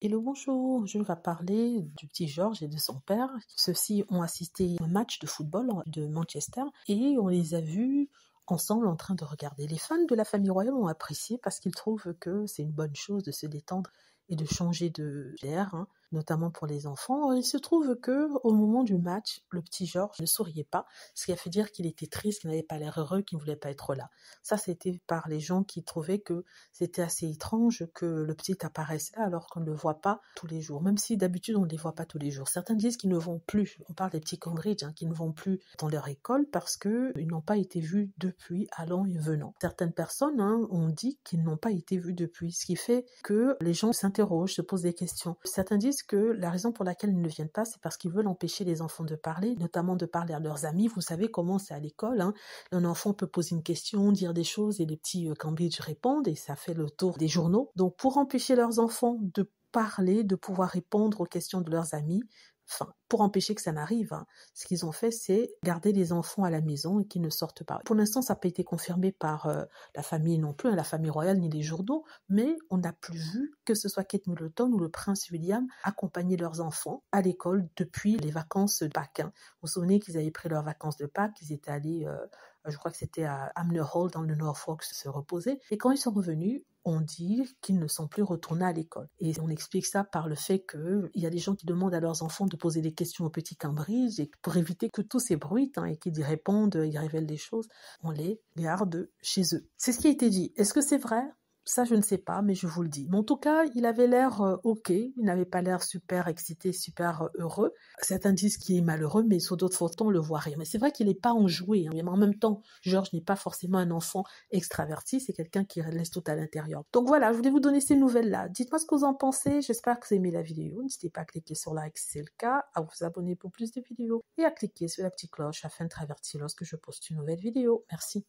Hello, bonjour, je vais parler du petit George et de son père. Ceux-ci ont assisté à un match de football de Manchester et on les a vus ensemble en train de regarder. Les fans de la famille royale ont apprécié parce qu'ils trouvent que c'est une bonne chose de se détendre et de changer d'air, notamment pour les enfants. Il se trouve que au moment du match, le petit George ne souriait pas, ce qui a fait dire qu'il était triste, qu'il n'avait pas l'air heureux, qu'il ne voulait pas être là. Ça, c'était par les gens qui trouvaient que c'était assez étrange que le petit apparaisse là alors qu'on ne le voit pas tous les jours, même si d'habitude on ne les voit pas tous les jours. Certains disent qu'ils ne vont plus, on parle des petits Cambridge, qui ne vont plus dans leur école parce qu'ils n'ont pas été vus depuis allant et venant. Certaines personnes ont dit qu'ils n'ont pas été vus depuis, ce qui fait que les gens s'interrogent, se posent des questions. Certains disent que la raison pour laquelle ils ne viennent pas, c'est parce qu'ils veulent empêcher les enfants de parler, notamment de parler à leurs amis. Vous savez comment c'est à l'école, un enfant peut poser une question, dire des choses et les petits Cambridge répondent et ça fait le tour des journaux. Donc pour empêcher leurs enfants de parler, de pouvoir répondre aux questions de leurs amis, pour empêcher que ça n'arrive, ce qu'ils ont fait, c'est garder les enfants à la maison et qu'ils ne sortent pas. Pour l'instant, ça n'a pas été confirmé par la famille non plus, la famille royale ni les journaux, mais on n'a plus vu que ce soit Kate Middleton ou le prince William accompagner leurs enfants à l'école depuis les vacances de Pâques. Vous vous souvenez qu'ils avaient pris leurs vacances de Pâques, ils étaient allés, je crois que c'était à Hamner Hall dans le Norfolk se reposer, et quand ils sont revenus, on dit qu'ils ne sont plus retournés à l'école. Et on explique ça par le fait qu'il y a des gens qui demandent à leurs enfants de poser des questions au petit Cambridge et pour éviter que tous ces bruits et qu'ils y répondent, ils révèlent des choses, on les garde chez eux. C'est ce qui a été dit. Est-ce que c'est vrai ? Ça, je ne sais pas, mais je vous le dis. Mais en tout cas, il avait l'air ok. Il n'avait pas l'air super excité, super heureux. Certains disent qu'il est malheureux, mais sur d'autres photos, on le voit rire. Mais c'est vrai qu'il n'est pas enjoué. Mais en même temps, George n'est pas forcément un enfant extraverti. C'est quelqu'un qui laisse tout à l'intérieur. Donc voilà, je voulais vous donner ces nouvelles-là. Dites-moi ce que vous en pensez. J'espère que vous aimez la vidéo. N'hésitez pas à cliquer sur like si c'est le cas, à vous abonner pour plus de vidéos et à cliquer sur la petite cloche afin d'être averti lorsque je poste une nouvelle vidéo. Merci.